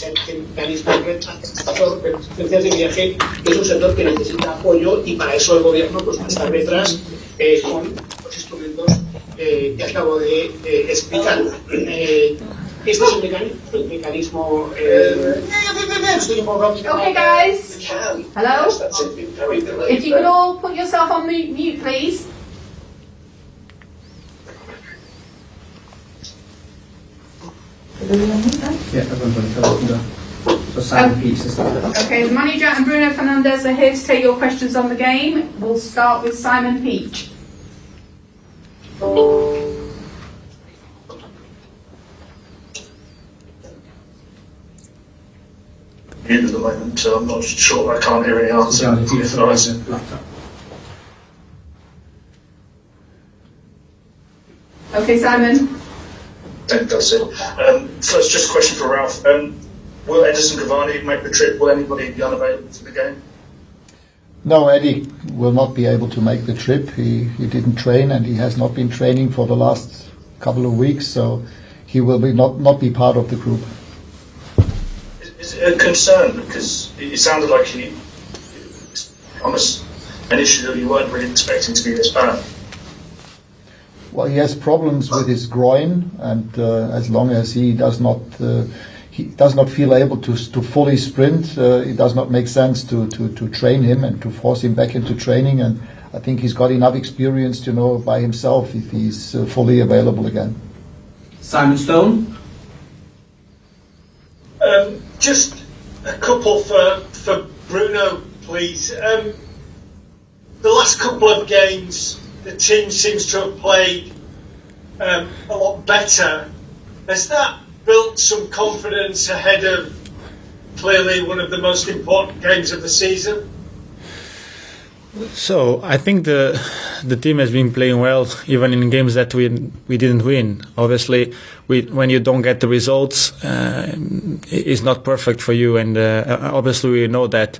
el mecanismo de restricciones de viaje es un sector que necesita apoyo y para eso el gobierno pues va a estar detrás con los instrumentos que acabo de explicar. Este es el mecanismo. Okay, guys. Hello. If you could all put yourself on mute, please. Yeah, everyone's so Simon Peach is Okay, the manager and Bruno Fernandes are here to take your questions on the game. We'll start with Simon Peach. At the moment, so I'm not sure. I can't hear any answer. Okay, Simon. That's it. First, just a question for Ralf. Will Edison Cavani make the trip? Will anybody be unavailable for the game? No, Eddie will not be able to make the trip. He didn't train, and he has not been training for the last couple of weeks, so he will not be part of the group. Is it a concern? Because it sounded like it's an issue that you weren't really expecting to be this bad. Well, he has problems with his groin, and as long as he does not feel able to fully sprint, it does not make sense to train him and to force him back into training. And I think he's got enough experience to know by himself if he's fully available again. Simon Stone. Just a couple for Bruno, please. The last couple of games, the team seems to have played a lot better. Has that built some confidence ahead of clearly one of the most important games of the season? So I think the team has been playing well, even in games that we didn't win. Obviously, when you don't get the results, it's not perfect for you, and obviously we know that.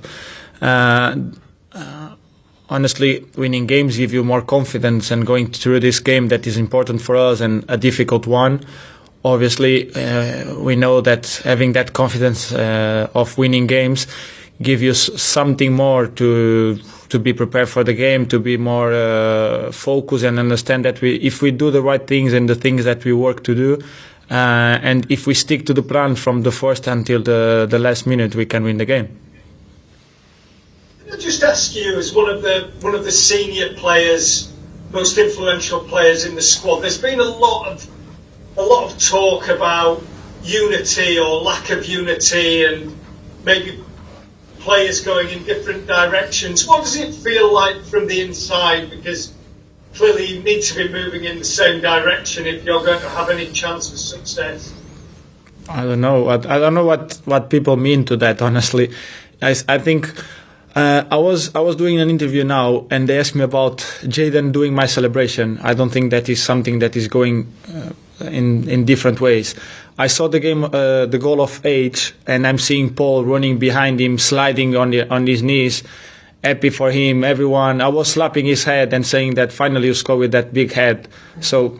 Honestly, winning games give you more confidence, and going through this game that is important for us and a difficult one. Obviously, we know that having that confidence of winning games give you something more to be prepared for the game, to be more focused and understand that if we do the right things and the things that we work to do, and if we stick to the plan from the first until the last minute, we can win the game. Can I just ask you, as one of the senior players, most influential players in the squad, there's been a lot of talk about unity or lack of unity, and maybe players going in different directions. What does it feel like from the inside? Because clearly you need to be moving in the same direction if you're going to have any chance of success. I don't know. I don't know what people mean to that, honestly. I think I was doing an interview now, and they asked me about Jadon doing my celebration. I don't think that is something that is going in different ways. I saw the game, the goal of H, and I'm seeing Paul running behind him, sliding on his knees, happy for him. Everyone, I was slapping his head and saying that finally you score with that big head. So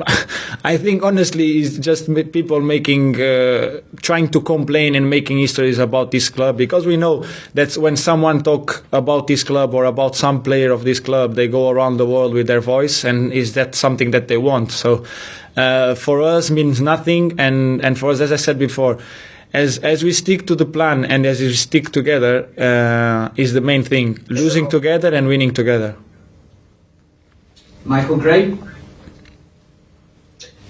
I think honestly it's just people trying to complain and making histories about this club, because we know that when someone talk about this club or about some player of this club, they go around the world with their voice, and is that something that they want? So for us means nothing, and for us, as I said before, as we stick to the plan and as we stick together is the main thing. Losing together and winning together. Michael Gray.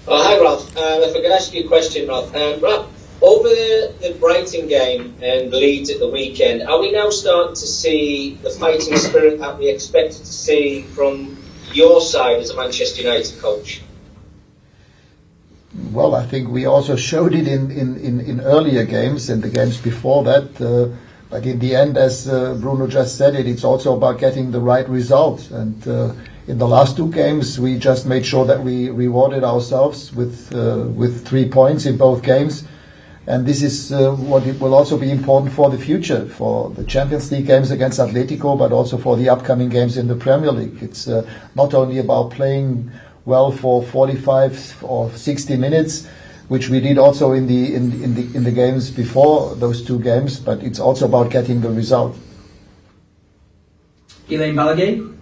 Hi Ralf, if I could ask you a question, Ralf. Ralf, over the Brighton game and Leeds at the weekend, are we now starting to see the fighting spirit that we expected to see from your side as a Manchester United coach? Well, I think we also showed it in earlier games and the games before that. But in the end, as Bruno just said it's also about getting the right result. And in the last two games, we just made sure that we rewarded ourselves with 3 points in both games. And this is what it will also be important for the future, for the Champions League games against Atletico, but also for the upcoming games in the Premier League. It's not only about playing well for 45 or 60 minutes. which we did also in the games before those two games. But it's also about getting the result. Elaine Balaguer.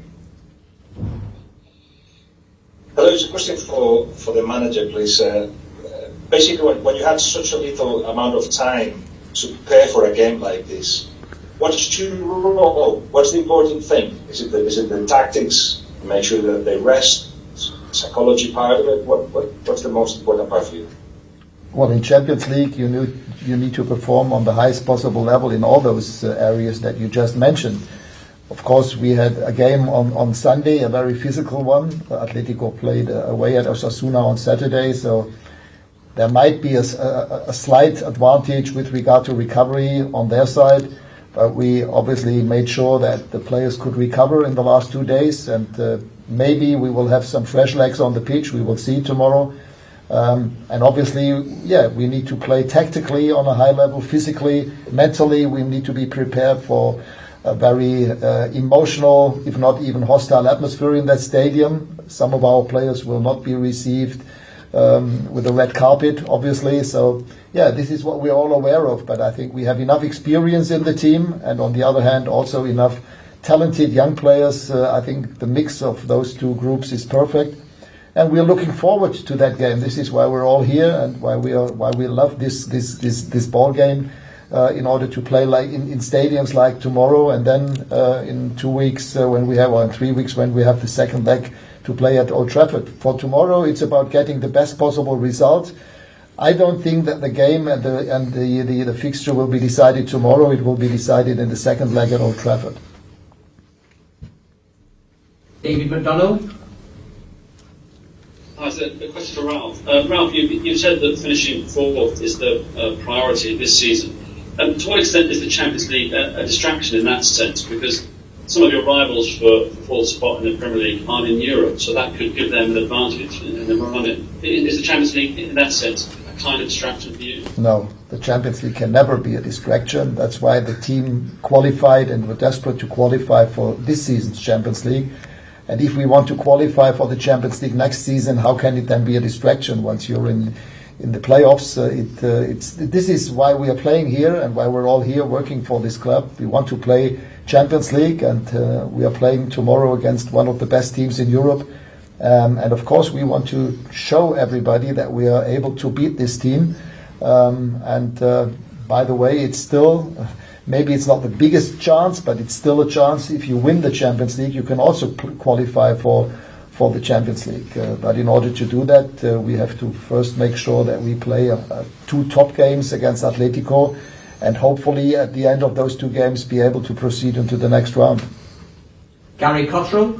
Hello, it's a question for the manager, please. Basically, when you had such a little amount of time to prepare for a game like this, what's your role? What's the important thing? Is it the tactics? Make sure that they rest. Psychology part of it. What's the most important part for you? Well, in Champions League, you need to perform on the highest possible level in all those areas that you just mentioned. Of course, we had a game on Sunday, a very physical one. Atletico played away at Osasuna on Saturday, so there might be a slight advantage with regard to recovery on their side. But we obviously made sure that the players could recover in the last 2 days, and maybe we will have some fresh legs on the pitch. We will see tomorrow. And obviously, we need to play tactically on a high level, physically, mentally. We need to be prepared for a very emotional, if not even hostile atmosphere in that stadium. Some of our players will not be received with a red carpet, obviously. So, this is what we're all aware of. But I think we have enough experience in the team, and on the other hand, also enough talented young players. I think the mix of those two groups is perfect. And we're looking forward to that game. This is why we're all here, and why we love this ball game. In order to play like in stadiums like tomorrow, and then in 2 weeks or in 3 weeks when we have the second leg to play at Old Trafford. For tomorrow, it's about getting the best possible result. I don't think that the game and the fixture will be decided tomorrow. It will be decided in the second leg at Old Trafford. David McDonald. Hi, so a question for Ralf. Ralf, you've said that finishing fourth is the priority this season. To what extent is the Champions League a distraction in that sense? Because some of your rivals for fourth spot in the Premier League aren't in Europe, so that could give them an advantage in the run. Is the Champions League, in that sense, a kind of distraction for you? No, the Champions League can never be a distraction. That's why the team qualified and were desperate to qualify for this season's Champions League. And if we want to qualify for the Champions League next season, how can it then be a distraction once you're in the playoffs? This is why we are playing here and why we're all here working for this club. We want to play Champions League, and we are playing tomorrow against one of the best teams in Europe. And of course, we want to show everybody that we are able to beat this team. By the way, it's still, maybe it's not the biggest chance, but it's still a chance. If you win the Champions League, you can also qualify for the Champions League. But in order to do that, we have to first make sure that we play 2 top games against Atletico, and hopefully at the end of those 2 games be able to proceed into the next round. Gary Cottrell.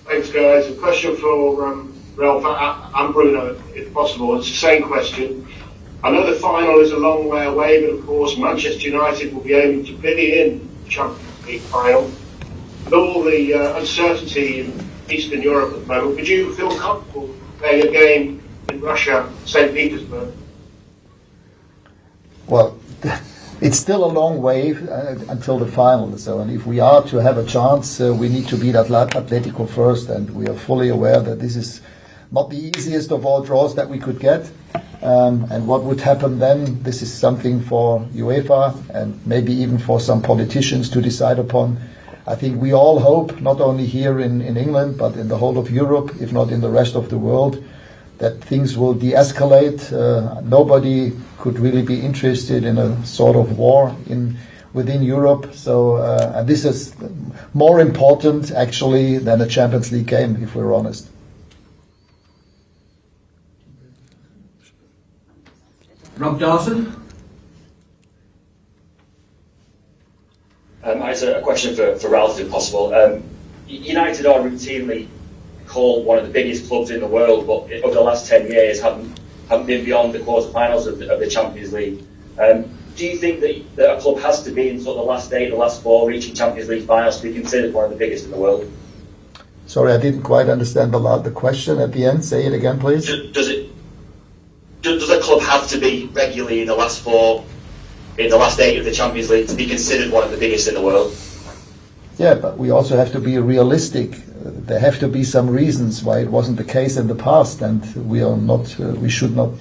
Thanks, guys. A question for Ralf and Bruno, if possible. It's the same question. I know the final is a long way away, but of course Manchester United will be aiming to be in the Champions League final. With all the uncertainty in Eastern Europe at the moment, would you feel comfortable playing a game in Russia, St. Petersburg? Well, it's still a long way until the final. So, and if we are to have a chance, we need to beat Atletico first, and we are fully aware that this is not the easiest of all draws that we could get. And what would happen then, this is something for UEFA and maybe even for some politicians to decide upon. I think we all hope, not only here in England, but in the whole of Europe, if not in the rest of the world, that things will de-escalate. Nobody could really be interested in a sort of war within Europe. So, and this is more important, actually, than a Champions League game, if we're honest. Rob Dawson. I have a question for Ralf, if possible. United are routinely called one of the biggest clubs in the world, but over the last 10 years haven't been beyond the quarterfinals of the Champions League. Do you think that a club has to be in sort of the last 8, the last 4, reaching Champions League finals to be considered one of the biggest in the world? Sorry, I didn't quite understand the question at the end. Say it again, please. Does a club have to be regularly in the last 4, in the last 8 of the Champions League to be considered one of the biggest in the world? Yeah, but we also have to be realistic. there have to be some reasons why it wasn't the case in the past, and we should not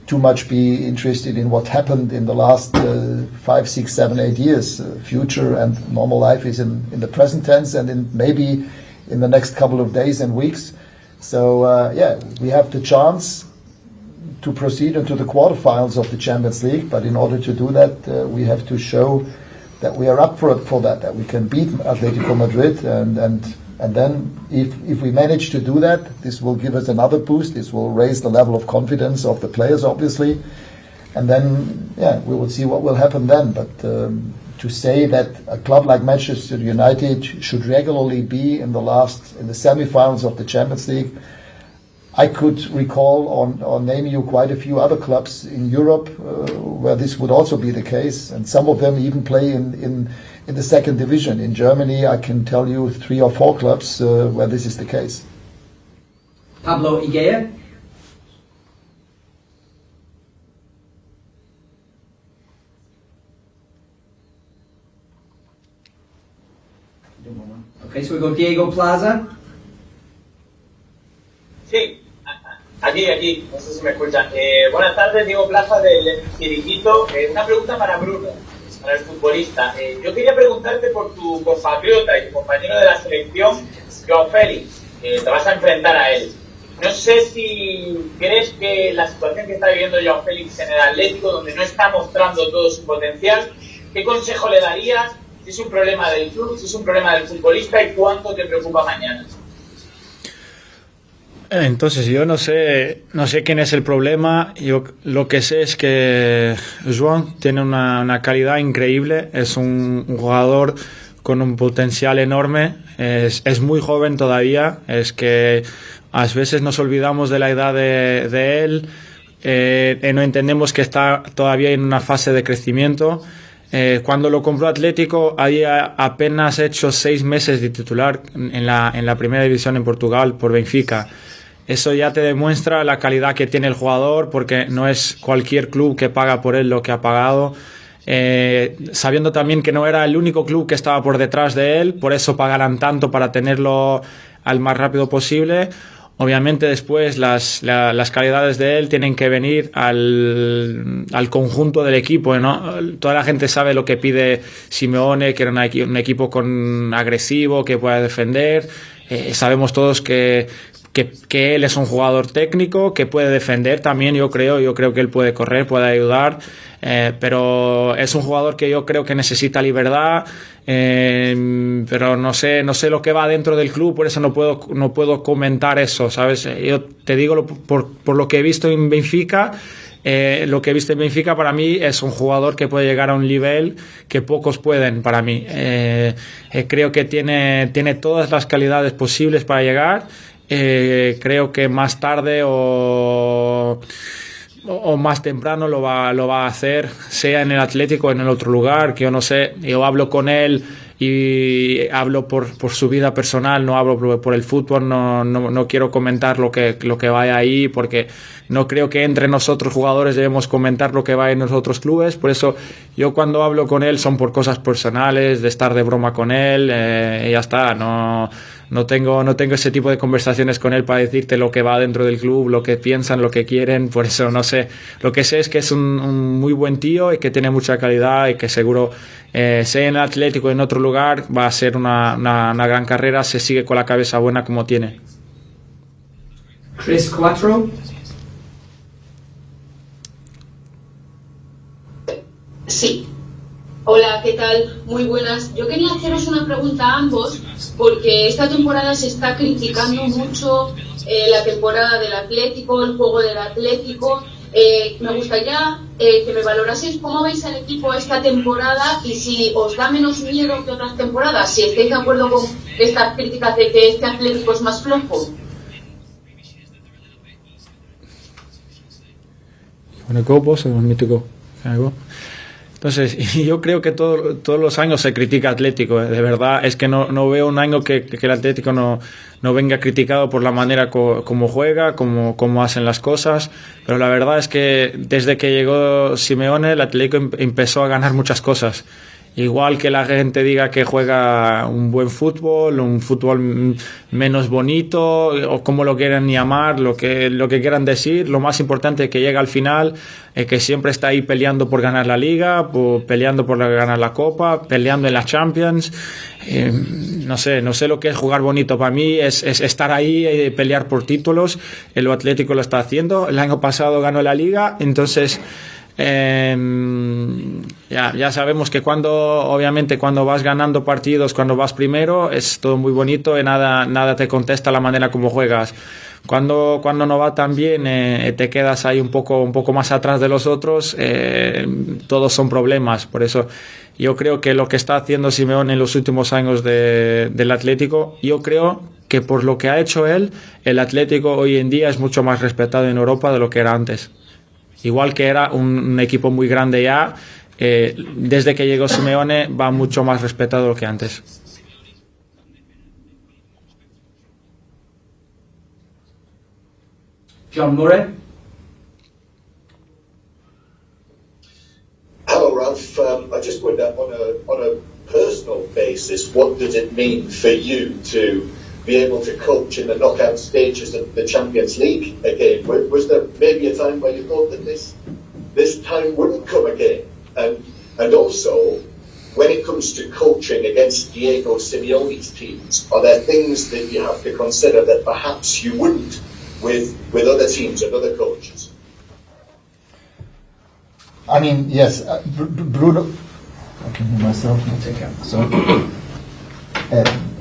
too much be interested in what happened in the last 5, 6, 7, 8 years. Future and normal life is in the present tense, and maybe in the next couple of days and weeks. So we have the chance to proceed into the quarterfinals of the Champions League, but in order to do that, we have to show that we are up for that we can beat Atletico Madrid, and then if we manage to do that, this will give us another boost. This will raise the level of confidence of the players, obviously, and then we will see what will happen then. But to say that a club like Manchester United should regularly be in the semi-finals of the Champions League, I could recall or name you quite a few other clubs in Europe where this would also be the case, and some of them even play in the second division. In Germany, I can tell you 3 or 4 clubs where this is the case. Pablo Igea. Okay, so we go Diego Plaza. Sí, aquí, no sé si me escuchan. Buenas tardes, Diego Plaza del Chiringuito. Una pregunta para Bruno, para el futbolista. Yo quería preguntarte por tu compatriota y tu compañero de la selección, Joao Félix. Te vas a enfrentar a él. No sé si crees que la situación que está viviendo Joao Félix en el Atlético, donde no está mostrando todo su potencial, ¿qué consejo le darías? Si es un problema del club, si es un problema del futbolista, y cuánto te preocupa mañana. Entonces yo no sé quién es el problema. Yo lo que sé es que Joan tiene una calidad increíble, es un jugador con un potencial enorme, es muy joven todavía, es que a veces nos olvidamos de la edad de él, no entendemos que está todavía en una fase de crecimiento. Cuando lo compró Atlético había apenas hecho 6 meses de titular en la primera división en Portugal por Benfica. Eso ya te demuestra la calidad que tiene el jugador, porque no es cualquier club que paga por él lo que ha pagado. Sabiendo también que no era el único club que estaba por detrás de él, por eso pagarán tanto para tenerlo al más rápido posible. Obviamente después las calidades de él tienen que venir al conjunto del equipo, ¿no? Toda la gente sabe lo que pide Simeone, que era un equipo agresivo, que pueda defender. Sabemos todos que él es un jugador técnico, que puede defender también, yo creo que él puede correr, puede ayudar, pero es un jugador que yo creo que necesita libertad, pero no sé lo que va dentro del club, por eso no puedo comentar eso, ¿sabes? Yo te digo por lo que he visto en Benfica. Lo que he visto en Benfica, para mí es un jugador que puede llegar a un nivel que pocos pueden, para mí. Creo que tiene todas las calidades posibles para llegar. Creo que más tarde o más temprano lo va a hacer, sea en el Atlético o en el otro lugar, que yo no sé. Yo hablo con él y hablo por su vida personal, no hablo por el fútbol, no quiero comentar lo que vaya ahí, porque no creo que entre nosotros jugadores debemos comentar lo que va en los otros clubes. Por eso yo cuando hablo con él son por cosas personales, de estar de broma con él, y ya está. No tengo ese tipo de conversaciones con él para decirte lo que va dentro del club, lo que piensan, lo que quieren. Por eso no sé. Lo que sé es que es un muy buen tío y que tiene mucha calidad, y que seguro, sea en el Atlético o en otro lugar, va a ser una gran carrera. Se sigue con la cabeza buena como tiene. Chris Quattro. Sí. Hola, ¿qué tal? Muy buenas. Yo quería haceros una pregunta a ambos, porque esta temporada se está criticando mucho la temporada del Atlético, el juego del Atlético. Me gustaría que me valoraseis cómo veis al equipo esta temporada y si os da menos miedo que otras temporadas, si estáis de acuerdo con estas críticas de que este Atlético es más flojo. Entonces, yo creo que todos los años se critica Atlético, de verdad. Es que no veo un año que el Atlético no venga criticado por la manera como juega, como hacen las cosas. Pero la verdad es que desde que llegó Simeone, el Atlético empezó a ganar muchas cosas. Igual que la gente diga que juega un buen fútbol, un fútbol menos bonito, o como lo quieran llamar, lo que quieran decir, lo más importante es que llega al final, que siempre está ahí peleando por ganar la Liga, peleando por ganar la Copa, peleando en la Champions. No sé lo que es jugar bonito. Para mí es estar ahí, pelear por títulos. El Atlético lo está haciendo. El año pasado ganó la Liga, entonces ya sabemos que obviamente cuando vas ganando partidos, cuando vas primero, es todo muy bonito y nada te contesta la manera como juegas. Cuando no va tan bien, te quedas ahí un poco más atrás de los otros, todos son problemas. Por eso yo creo que lo que está haciendo Simeone en los últimos años del Atlético, yo creo que por lo que ha hecho él, el Atlético hoy en día es mucho más respetado en Europa de lo que era antes. Igual que era un equipo muy grande ya, desde que llegó Simeone va mucho más respetado de lo que antes. John Murray. Hello, Ralf. I just wonder, on a personal basis, what does it mean for you to be able to coach in the knockout stages of the Champions League again? Was there maybe a time where you thought that this time wouldn't come again? And also, when it comes to coaching against Diego Simeone's teams, are there things that you have to consider that perhaps you wouldn't with other teams and other coaches? I mean, yes, Bruno. I can hear myself. I'll take care. So,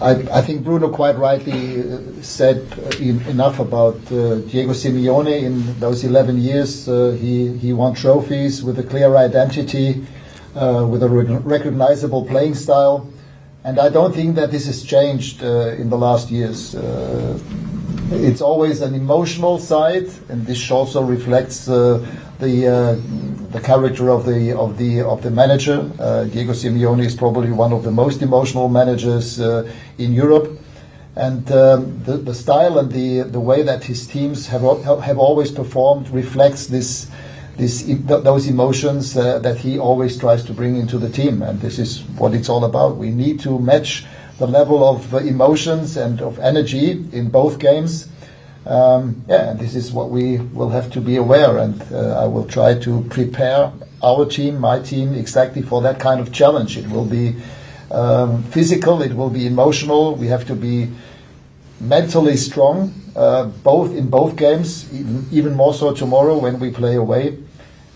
I think Bruno quite rightly said enough about Diego Simeone. In those 11 years, he won trophies with a clear identity, with a recognizable playing style, and I don't think that this has changed in the last years. It's always an emotional side, and this also reflects the character of the manager. Diego Simeone is probably one of the most emotional managers in Europe, and the style and the way that his teams have always performed reflects those emotions that he always tries to bring into the team, and this is what it's all about. We need to match the level of emotions and of energy in both games. And this is what we will have to be aware, and I will try to prepare our team, my team, exactly for that kind of challenge. It will be physical, it will be emotional. We have to be mentally strong, in both games, even more so tomorrow when we play away.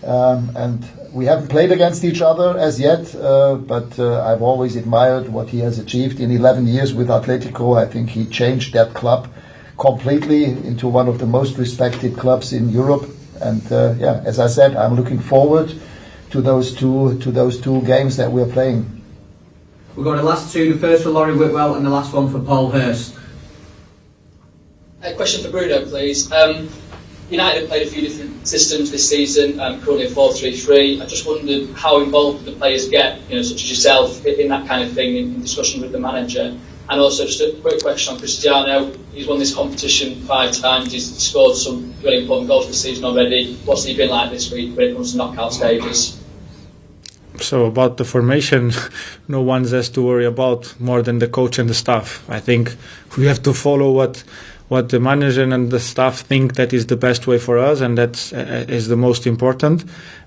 And we haven't played against each other as yet, but I've always admired what he has achieved in 11 years with Atletico. I think he changed that club completely into one of the most respected clubs in Europe. And as I said, I'm looking forward to those two games that we're playing. We've got the last two, the first for Laurie Whitwell and the last one for Paul Hurst. A question for Bruno, please. United have played a few different systems this season, currently a 4-3-3. I just wondered how involved the players get, such as yourself, in that kind of thing, in discussion with the manager. And also, just a quick question on Cristiano. He's won this competition 5 times. He's scored some really important goals this season already. What's he been like this week when it comes to knockout stages? So about the formation, no one has to worry about more than the coach and the staff. I think we have to follow what the manager and the staff think that is the best way for us, and that is the most important.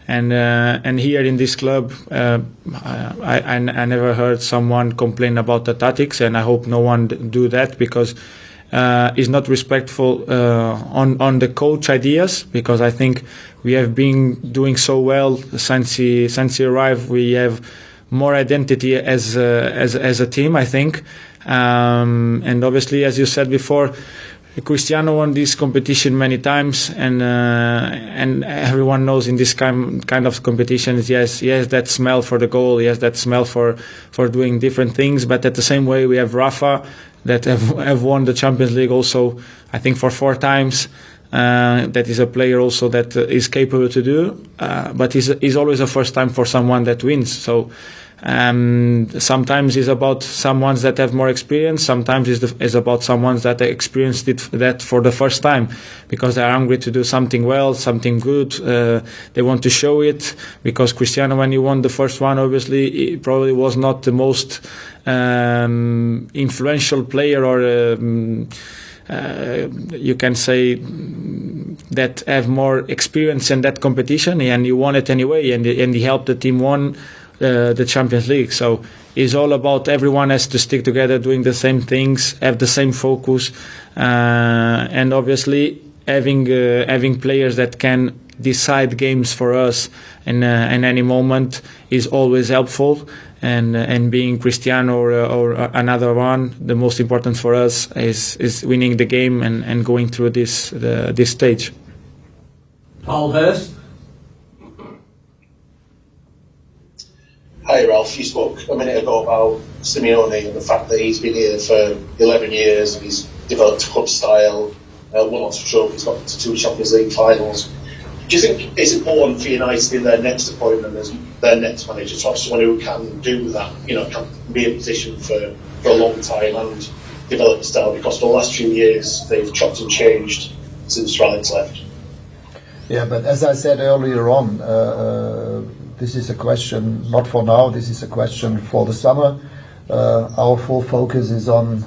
And here in this club, I never heard someone complain about the tactics, and I hope no one do that, because it's not respectful on the coach ideas, because I think we have been doing so well since he arrived. We have more identity as a team, I think, and obviously, as you said before, Cristiano won this competition many times, and everyone knows in this kind of competitions, yes, he has that smell for the goal, he has that smell for doing different things. But at the same way, we have Rafa that have won the Champions League also, I think, for 4 times. That is a player also that is capable to do, but it's always a first time for someone that wins. So Sometimes it's about someone that have more experience. Sometimes it's about someone that experienced that for the first time, because they're hungry to do something well, something good. They want to show it, because Cristiano, when he won the first one, obviously it probably was not the most influential player, or you can say that have more experience in that competition, and he won it anyway, and he helped the team won the Champions League. So it's all about everyone has to stick together, doing the same things, have the same focus, and obviously having players that can decide games for us in any moment is always helpful. And being Cristiano or another one, the most important for us is winning the game and going through this stage. Paul Hurst. Hi Ralph, you spoke a minute ago about Simeone and the fact that he's been here for 11 years and he's developed a club style, won lots of trophies, got to 2 Champions League finals. Do you think it's important for United in their next appointment as their next manager to have someone who can do that, can be in position for a long time and develop a style? Because for the last few years they've chopped and changed since Ralph's left. Yeah, but as I said earlier on, this is a question not for now, this is a question for the summer. Our full focus is on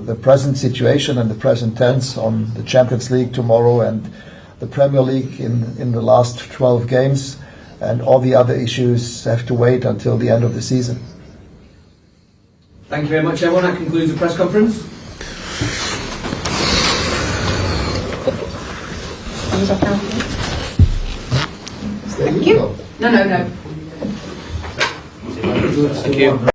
the present situation and the present tense, on the Champions League tomorrow and the Premier League in the last 12 games, and all the other issues have to wait until the end of the season. Thank you very much, everyone. That concludes the press conference. Thank you. No. Thank you.